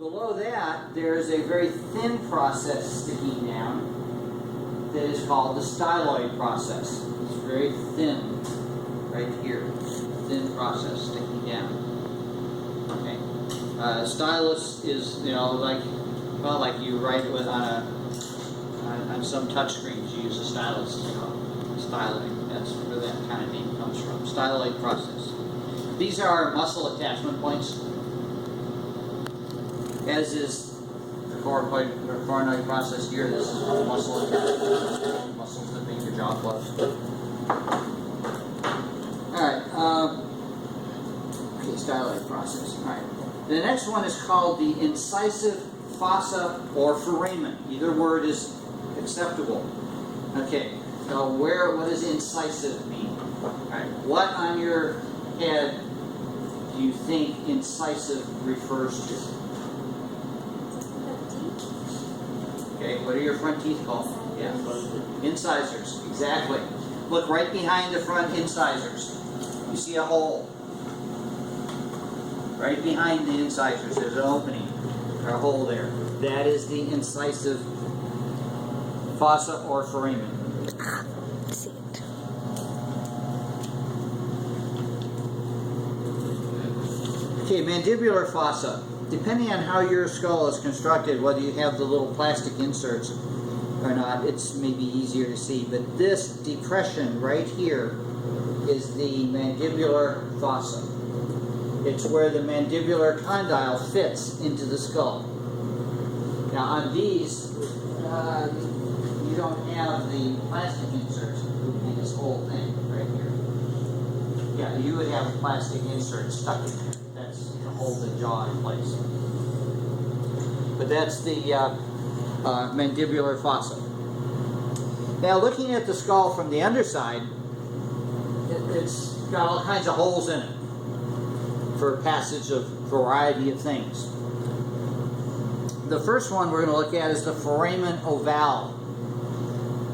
Below that, there's a very thin process sticking down that is called the styloid process. It's very thin, right here. Thin process sticking down. Okay. Stylus is, like you write with on some touch screens. You use a stylus. Styloid. That's where that kind of name comes from. Styloid process. These are our muscle attachment points, as is the coronoid process here. This is muscle attachment, muscles that make your jaw close. Alright, okay, styloid process. Alright. The next one is called the incisive fossa or foramen. Either word is acceptable. Okay, so what does incisive mean? Alright, what on your head do you think incisive refers to? Okay, what are your front teeth called? Yeah, incisors, exactly. Look right behind the front incisors. You see a hole. Right behind the incisors, there's an opening, or a hole there. That is the incisive fossa or foramen. Okay, mandibular fossa. Depending on how your skull is constructed, whether you have the little plastic inserts or not, it's maybe easier to see. But this depression right here is the mandibular fossa. It's where the mandibular condyle fits into the skull. Now on these, you don't have the plastic inserts. It would be this whole thing right here. Yeah, you would have a plastic insert stuck in there. That's to hold the jaw in place. But that's the mandibular fossa. Now looking at the skull from the underside, it's got all kinds of holes in it for passage of variety of things. The first one we're going to look at is the foramen ovale.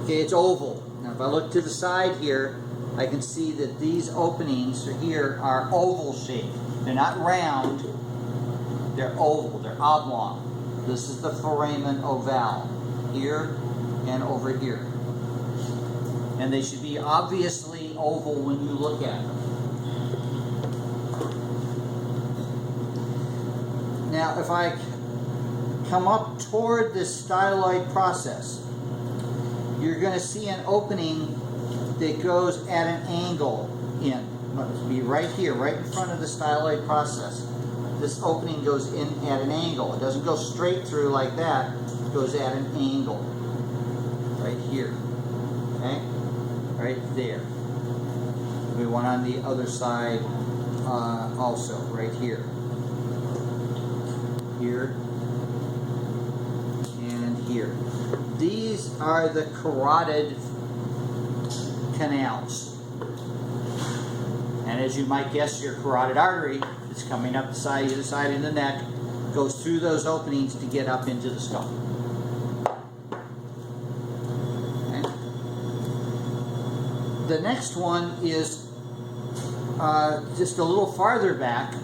Okay, it's oval. Now if I look to the side here, I can see that these openings here are oval shaped. They're not round, they're oval, they're oblong. This is the foramen ovale, here and over here. And they should be obviously oval when you look at them. Now, if I come up toward this styloid process, you're going to see an opening that goes at an angle in. Must be right here, right in front of the styloid process. This opening goes in at an angle. It doesn't go straight through like that. It goes at an angle. Right here. Okay? Right there. We one on the other side also, right here. Here. And here. These are the carotid canals. And as you might guess, your carotid artery is coming up the side, either side of the neck, goes through those openings to get up into the skull. Okay. The next one is just a little farther back.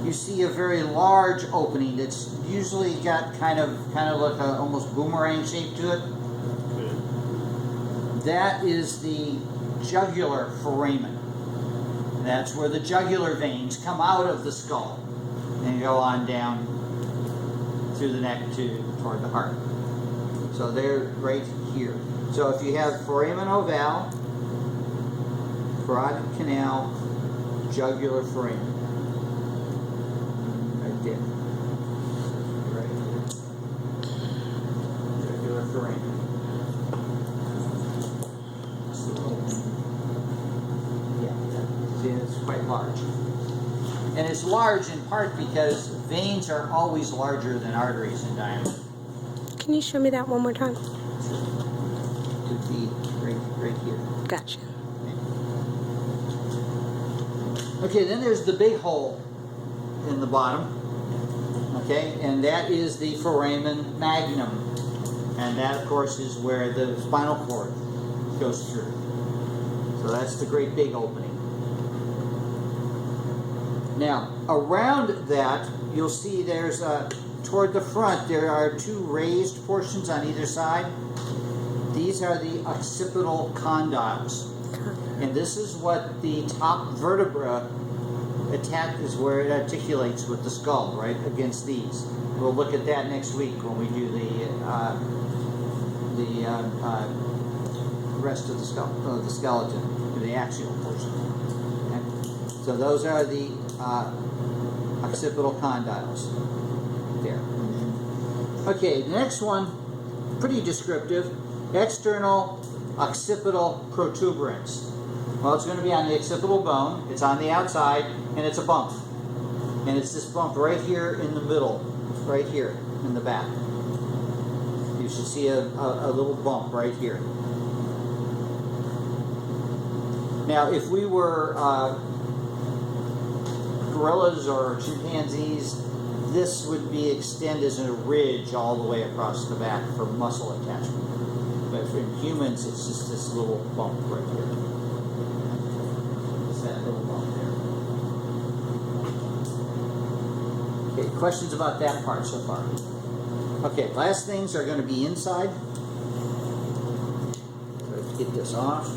You see a very large opening that's usually got kind of like a almost boomerang shape to it. That is the jugular foramen. That's where the jugular veins come out of the skull and go on down through the neck toward the heart. So they're right here. So if you have foramen ovale, carotid canal, jugular foramen, right there, right here, jugular foramen. It's quite large. And it's large in part because veins are always larger than arteries in diameter. Can you show me that one more time? It would be right here. Gotcha. Okay, then there's the big hole in the bottom. Okay, and that is the foramen magnum. And that, of course, is where the spinal cord goes through. So that's the great big opening. Now, around that, you'll see there's toward the front, there are two raised portions on either side. These are the occipital condyles. And this is what the top vertebra is where it articulates with the skull, right, against these. We'll look at that next week when we do the rest of the skull, the skeleton, the axial portion. Okay? So those are the occipital condyles there. Okay, the next one, pretty descriptive. External occipital protuberance. Well, it's going to be on the occipital bone. It's on the outside, and it's a bump. And it's this bump right here in the middle, right here in the back. You should see a little bump right here. Now, if we were gorillas or chimpanzees, this would be extended as a ridge all the way across the back for muscle attachment. But for humans, it's just this little bump right here. It's that little bump there. Okay, questions about that part so far? Okay, last things are going to be inside. Let's get this off.